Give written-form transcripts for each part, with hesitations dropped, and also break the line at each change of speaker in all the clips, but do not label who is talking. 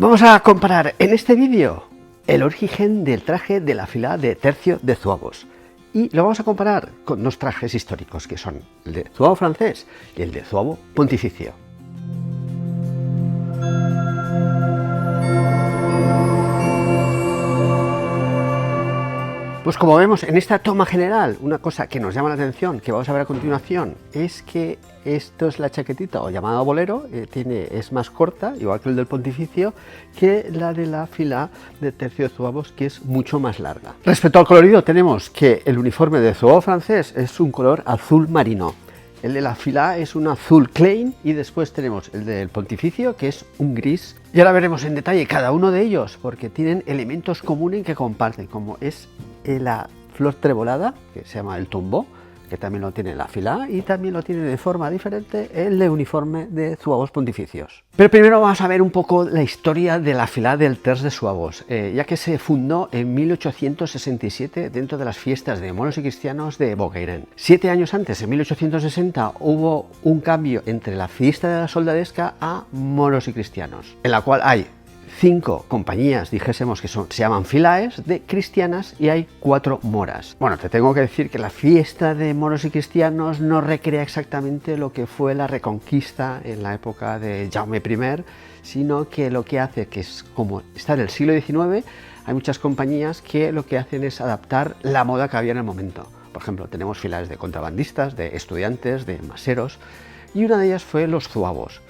Vamos a comparar en este vídeo el origen del traje de la fila de tercio de zuavos. Y lo vamos a comparar con dos trajes históricos que son el de zuavo francés y el de zuavo pontificio. Pues como vemos en esta toma general, una cosa que nos llama la atención, que vamos a ver a continuación, es que esto es la chaquetita o llamada bolero, es más corta, igual que el del pontificio, que la de la fila de tercio de zuavos, que es mucho más larga. Respecto al colorido, tenemos que el uniforme de zuavo francés es un color azul marino. El de la fila es un azul Klein y después tenemos el del pontificio, que es un gris. Y ahora veremos en detalle cada uno de ellos porque tienen elementos comunes que comparten, como es la flor trebolada, que se llama el tombeau, que también lo tiene la fila, y también lo tiene de forma diferente el de uniforme de zuavos pontificios. Pero primero vamos a ver un poco la historia de la fila del terç de zuavos, ya que se fundó en 1867 dentro de las fiestas de moros y cristianos de Bocairent. 7 años antes, en 1860, hubo un cambio entre la fiesta de la soldadesca a moros y cristianos, en la cual hay 5 compañías, dijésemos que se llaman filaes, de cristianas, y hay 4 moras. Bueno, te tengo que decir que la fiesta de moros y cristianos no recrea exactamente lo que fue la reconquista en la época de Jaume I, sino que lo que hace, que es como está en el siglo XIX, hay muchas compañías que lo que hacen es adaptar la moda que había en el momento. Por ejemplo, tenemos filaes de contrabandistas, de estudiantes, de maseros, y una de ellas fue los zuavos,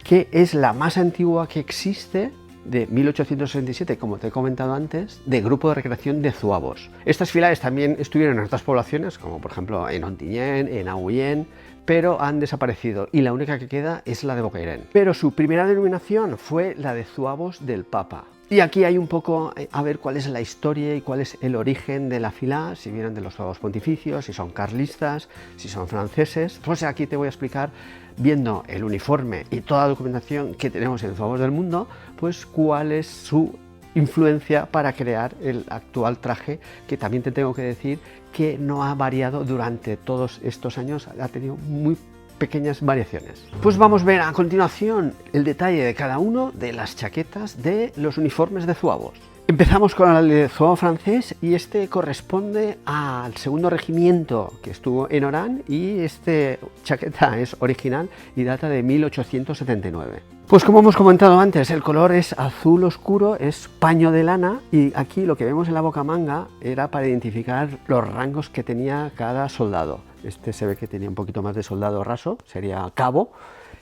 que es la más antigua que existe, de 1867, como te he comentado antes, de grupo de recreación de zuavos. Estas filaes también estuvieron en otras poblaciones, como por ejemplo en Ontinyent, en Agullent, pero han desaparecido y la única que queda es la de Bocairent. Pero su primera denominación fue la de zuavos del Papa. Y aquí hay un poco a ver cuál es la historia y cuál es el origen de la fila, si vienen de los zuavos pontificios, si son carlistas, si son franceses. Pues aquí te voy a explicar, viendo el uniforme y toda la documentación que tenemos en zuavos del mundo, pues cuál es su influencia para crear el actual traje, que también te tengo que decir que no ha variado durante todos estos años, ha tenido muy pequeñas variaciones. Pues vamos a ver a continuación el detalle de cada uno de las chaquetas de los uniformes de zuavos. Empezamos con el de zuavo francés y este corresponde al segundo regimiento que estuvo en Orán, y este chaqueta es original y data de 1879. Pues como hemos comentado antes, el color es azul oscuro, es paño de lana, y aquí lo que vemos en la bocamanga era para identificar los rangos que tenía cada soldado. Este se ve que tenía un poquito más de soldado raso, sería cabo,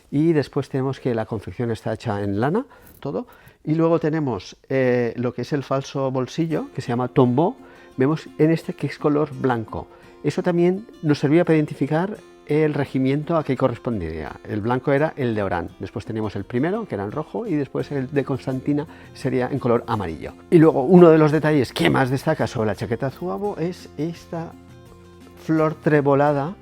y después tenemos que la confección está hecha en lana, todo. Y luego tenemos lo que es el falso bolsillo, que se llama tombeau. Vemos en este que es color blanco. Eso también nos servía para identificar el regimiento a que correspondería. El blanco era el de Orán. Después teníamos el primero, que era en rojo, y después el de Constantina sería en color amarillo. Y luego uno de los detalles que más destaca sobre la chaqueta zuavo es esta flor trebolada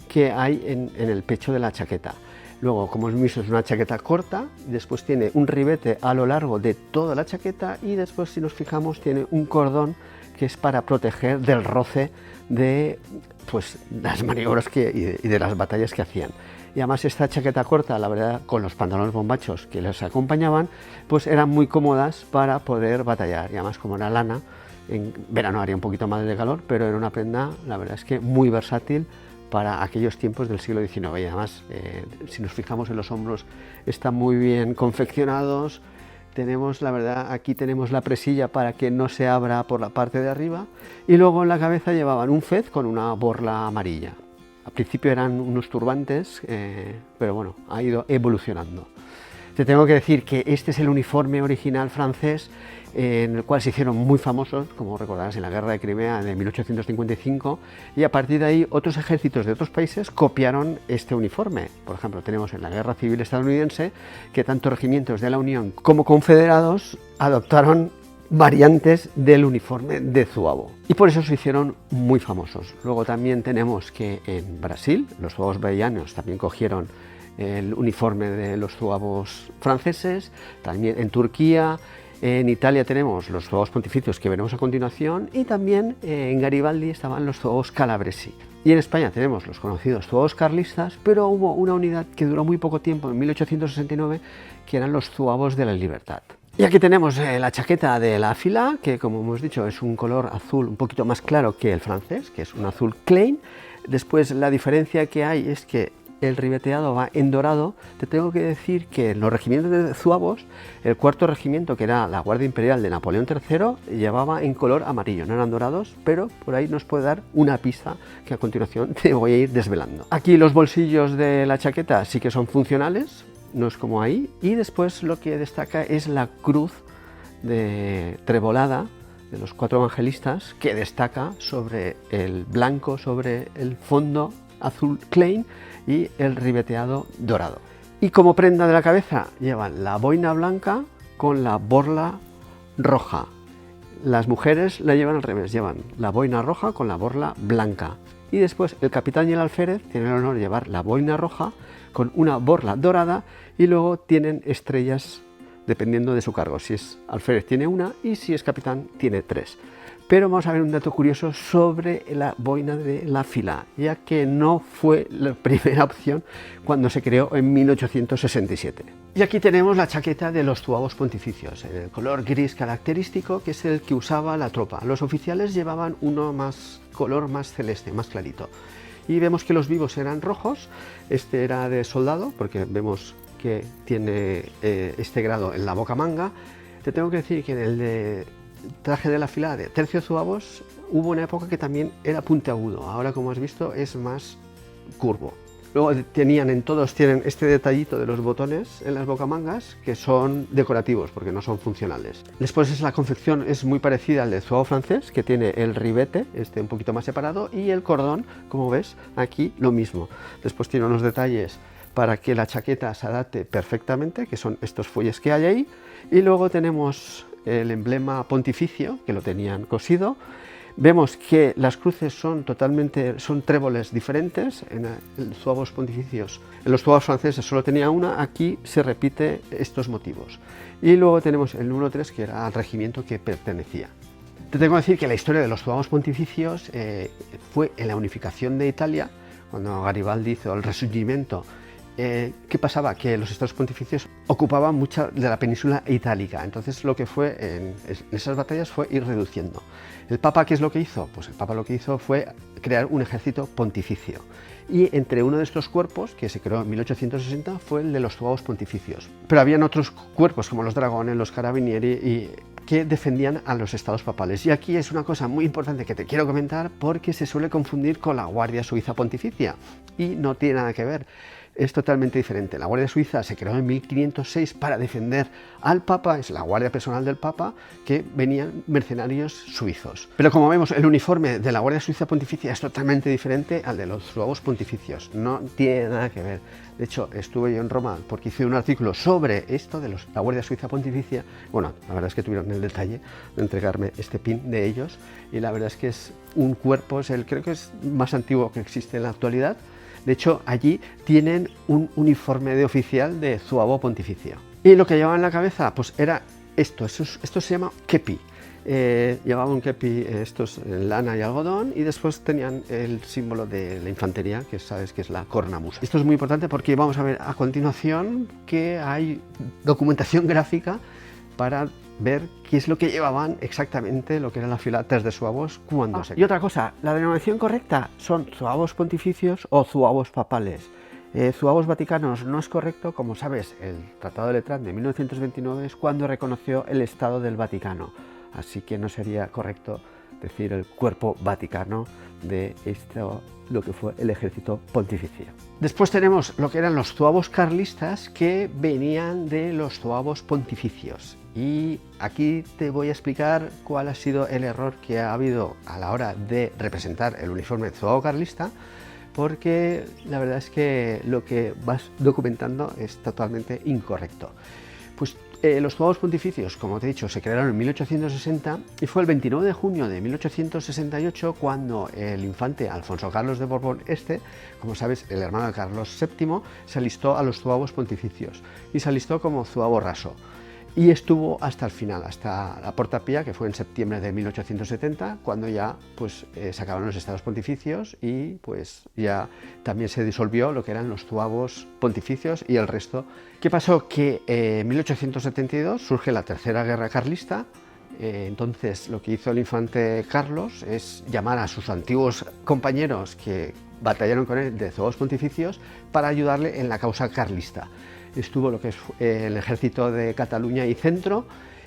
que hay en el pecho de la chaqueta. Luego, como hemos visto, es una chaqueta corta, después tiene un ribete a lo largo de toda la chaqueta, y después, si nos fijamos, tiene un cordón que es para proteger del roce de las maniobras y de las batallas que hacían. Y además esta chaqueta corta, la verdad, con los pantalones bombachos que les acompañaban, pues eran muy cómodas para poder batallar. Y además, como era lana, en verano haría un poquito más de calor, pero era una prenda, la verdad es que muy versátil para aquellos tiempos del siglo XIX. Y además, si nos fijamos en los hombros, están muy bien confeccionados. Tenemos, la verdad, aquí tenemos la presilla para que no se abra por la parte de arriba, y luego en la cabeza llevaban un fez con una borla amarilla. Al principio eran unos turbantes, pero bueno, ha ido evolucionando. Te tengo que decir que este es el uniforme original francés, en el cual se hicieron muy famosos, como recordarás, en la guerra de Crimea de 1855, y a partir de ahí otros ejércitos de otros países copiaron este uniforme. Por ejemplo, tenemos en la guerra civil estadounidense que tanto regimientos de la Unión como confederados adoptaron variantes del uniforme de zuavo, y por eso se hicieron muy famosos. Luego también tenemos que en Brasil los zuavos baianos también cogieron el uniforme de los zuavos franceses, también en Turquía. En Italia tenemos los zuavos pontificios que veremos a continuación, y también en Garibaldi estaban los zuavos calabresi. Y en España tenemos los conocidos zuavos carlistas, pero hubo una unidad que duró muy poco tiempo, en 1869, que eran los zuavos de la Libertad. Y aquí tenemos la chaqueta de la fila, que como hemos dicho es un color azul un poquito más claro que el francés, que es un azul Klein. Después la diferencia que hay es que el ribeteado va en dorado. Te tengo que decir que en los regimientos de zuavos, el cuarto regimiento, que era la Guardia Imperial de Napoleón III, llevaba en color amarillo, no eran dorados, pero por ahí nos puede dar una pista que a continuación te voy a ir desvelando. Aquí los bolsillos de la chaqueta sí que son funcionales, no es como ahí, y después lo que destaca es la cruz de trebolada de los 4 evangelistas, que destaca sobre el blanco, sobre el fondo azul Klein y el ribeteado dorado. Y como prenda de la cabeza llevan la boina blanca con la borla roja. Las mujeres la llevan al revés, llevan la boina roja con la borla blanca. Y después el capitán y el alférez tienen el honor de llevar la boina roja con una borla dorada, y luego tienen estrellas dependiendo de su cargo. Si es alférez tiene una y si es capitán tiene 3. Pero vamos a ver un dato curioso sobre la boina de la fila, ya que no fue la primera opción cuando se creó en 1867. Y aquí tenemos la chaqueta de los zuavos pontificios, en el color gris característico, que es el que usaba la tropa. Los oficiales llevaban uno color más celeste, más clarito. Y vemos que los vivos eran rojos, este era de soldado, porque vemos que tiene este grado en la bocamanga. Te tengo que decir que en el de traje de la fila de tercio zuavos hubo una época que también era puntiagudo, ahora como has visto es más curvo. Luego tienen este detallito de los botones en las bocamangas, que son decorativos porque no son funcionales. Después la confección es muy parecida al del zuavo francés, que tiene el ribete un poquito más separado, y el cordón, como ves aquí, lo mismo. Después tiene unos detalles para que la chaqueta se adapte perfectamente, que son estos fuelles que hay ahí, y luego tenemos el emblema pontificio, que lo tenían cosido. Vemos que las cruces son tréboles diferentes. En los zuavos pontificios, en los zuavos franceses solo tenía una, aquí se repite estos motivos. Y luego tenemos el número 3, que era al regimiento que pertenecía. Te tengo que decir que la historia de los zuavos pontificios fue en la unificación de Italia, cuando Garibaldi hizo el Resurgimento. ¿Qué pasaba? Que los estados pontificios ocupaban mucha de la península itálica, entonces lo que fue en esas batallas fue ir reduciendo. ¿El Papa qué es lo que hizo? Pues el Papa lo que hizo fue crear un ejército pontificio, y entre uno de estos cuerpos, que se creó en 1860, fue el de los zuavos pontificios. Pero habían otros cuerpos como los dragones, los carabinieri, que defendían a los estados papales. Y aquí es una cosa muy importante que te quiero comentar, porque se suele confundir con la Guardia Suiza Pontificia, y no tiene nada que ver. Es totalmente diferente. La Guardia Suiza se creó en 1506 para defender al Papa, es la guardia personal del Papa, que venían mercenarios suizos. Pero como vemos, el uniforme de la Guardia Suiza Pontificia es totalmente diferente al de los zuavos pontificios, no tiene nada que ver. De hecho, estuve yo en Roma porque hice un artículo sobre esto de la Guardia Suiza Pontificia. Bueno, la verdad es que tuvieron el detalle de entregarme este pin de ellos, y la verdad es que es un cuerpo, creo que es más antiguo que existe en la actualidad. De hecho, allí tienen un uniforme de oficial de zuavo pontificio. Y lo que llevaba en la cabeza, pues era esto se llama kepi. Llevaba un kepi, estos en lana y algodón, y después tenían el símbolo de la infantería, que sabes que es la cornamusa. Esto es muy importante porque vamos a ver a continuación que hay documentación gráfica para ver qué es lo que llevaban exactamente, lo que era la fila 3 de zuavos cuando se... Y otra cosa, la denominación correcta son zuavos pontificios o zuavos papales. Zuavos vaticanos no es correcto, como sabes, el Tratado de Letrán de 1929 es cuando reconoció el Estado del Vaticano, así que no sería correcto decir el cuerpo vaticano de lo que fue el ejército pontificio. Después tenemos lo que eran los zuavos carlistas, que venían de los zuavos pontificios. Y aquí te voy a explicar cuál ha sido el error que ha habido a la hora de representar el uniforme zuavo carlista, porque la verdad es que lo que vas documentando es totalmente incorrecto. Pues los zuavos pontificios, como te he dicho, se crearon en 1860, y fue el 29 de junio de 1868 cuando el infante Alfonso Carlos de Borbón como sabes, el hermano de Carlos VII, se alistó a los zuavos pontificios y se alistó como zuavo raso. y estuvo hasta el final, hasta la Porta Pía, que fue en septiembre de 1870, cuando ya pues, se acabaron los estados pontificios y pues ya también se disolvió lo que eran los zuavos pontificios y el resto. ¿Qué pasó? Que en 1872 surge la Tercera Guerra Carlista. Entonces lo que hizo el infante Carlos es llamar a sus antiguos compañeros que batallaron con él de zuavos pontificios para ayudarle en la causa carlista. Estuvo lo que es el ejército de Cataluña y Centro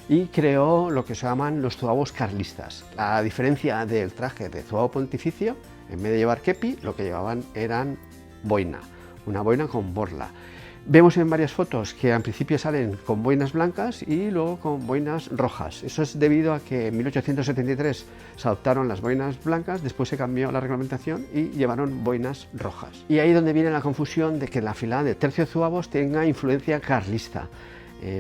y creó lo que se llaman los zuavos carlistas. La diferencia del traje de zuavo pontificio, en vez de llevar kepi, lo que llevaban eran boina, una boina con borla. Vemos en varias fotos que al principio salen con boinas blancas y luego con boinas rojas. Eso es debido a que en 1873 se adoptaron las boinas blancas, después se cambió la reglamentación y llevaron boinas rojas. Y ahí es donde viene la confusión de que la fila de tercio zuavos tenga influencia carlista.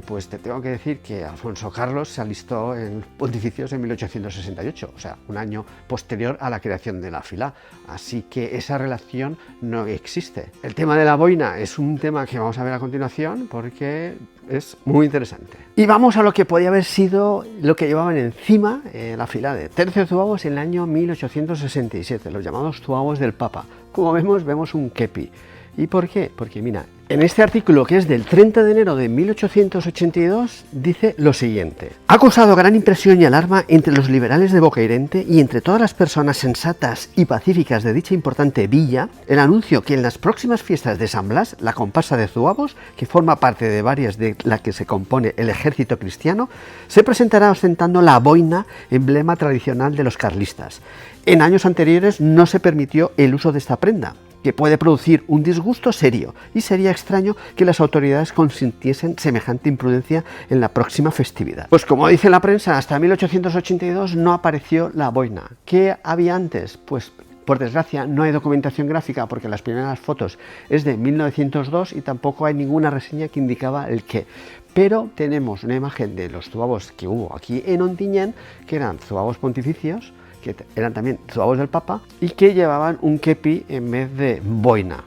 Pues te tengo que decir que Alfonso Carlos se alistó en pontificios en 1868, o sea, un año posterior a la creación de la fila, así que esa relación no existe. El tema de la boina es un tema que vamos a ver a continuación porque es muy interesante. Y vamos a lo que podía haber sido lo que llevaban encima la fila de tercio zuavos en el año 1867, los llamados zuavos del Papa. Como vemos un kepi. ¿Y por qué? Porque mira, en este artículo que es del 30 de enero de 1882 dice lo siguiente: ha causado gran impresión y alarma entre los liberales de Bocairente y entre todas las personas sensatas y pacíficas de dicha importante villa el anuncio que en las próximas fiestas de San Blas la comparsa de zuavos, que forma parte de varias de la que se compone el ejército cristiano, se presentará ostentando la boina, emblema tradicional de los carlistas. En años anteriores no se permitió el uso de esta prenda, que puede producir un disgusto serio, y sería extraño que las autoridades consintiesen semejante imprudencia en la próxima festividad. Pues como dice la prensa, hasta 1882 no apareció la boina. ¿Qué había antes? Pues por desgracia no hay documentación gráfica porque las primeras fotos es de 1902 y tampoco hay ninguna reseña que indicaba el qué. Pero tenemos una imagen de los zuavos que hubo aquí en Ontinyent, que eran zuavos pontificios, que eran también zuavos del Papa y que llevaban un kepi en vez de boina.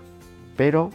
Pero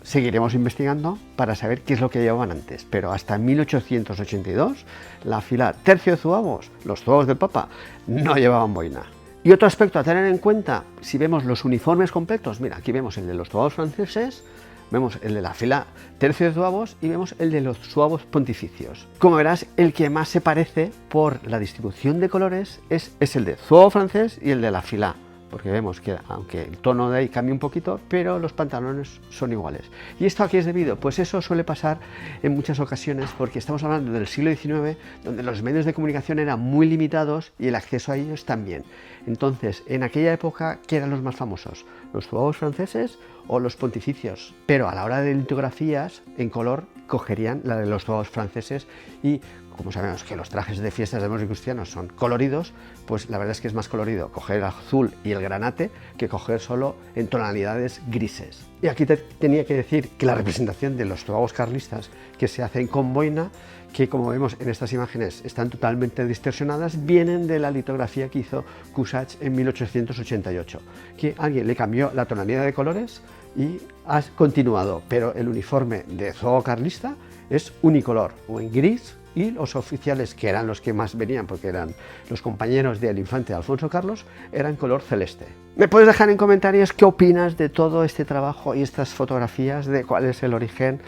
seguiremos investigando para saber qué es lo que llevaban antes. Pero hasta 1882 la fila tercio de zuavos, los zuavos del Papa, no llevaban boina. Y otro aspecto a tener en cuenta, si vemos los uniformes completos, mira, aquí vemos el de los zuavos franceses, vemos el de la fila tercio de zuavos y vemos el de los zuavos pontificios. Como verás, el que más se parece por la distribución de colores es el de zuavo francés y el de la fila, porque vemos que aunque el tono de ahí cambia un poquito, pero los pantalones son iguales. ¿Y esto a qué es debido? Pues eso suele pasar en muchas ocasiones porque estamos hablando del siglo XIX, donde los medios de comunicación eran muy limitados y el acceso a ellos también. Entonces, en aquella época, ¿qué eran los más famosos? ¿Los zuavos franceses o los pontificios? Pero a la hora de litografías, en color, cogerían la de los zuavos franceses y, como sabemos que los trajes de fiestas de monjes cristianos son coloridos, pues la verdad es que es más colorido coger el azul y el granate que coger solo en tonalidades grises. Y aquí tenía que decir que la representación de los zuavos carlistas que se hacen con boina, que como vemos en estas imágenes están totalmente distorsionadas, vienen de la litografía que hizo Cussach en 1888, que alguien le cambió la tonalidad de colores y ha continuado, pero el uniforme de zuavo carlista es unicolor o en gris, y los oficiales, que eran los que más venían porque eran los compañeros del infante Alfonso Carlos, eran color celeste. Me puedes dejar en comentarios qué opinas de todo este trabajo y estas fotografías, de cuál es el origen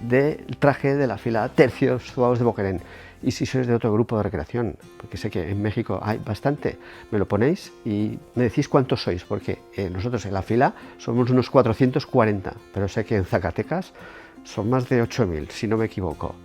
del traje de la fila tercios zuavos de Bocairent. Y si sois de otro grupo de recreación, porque sé que en México hay bastante, me lo ponéis y me decís cuántos sois, porque nosotros en la fila somos unos 440, pero sé que en Zacatecas son más de 8000, si no me equivoco.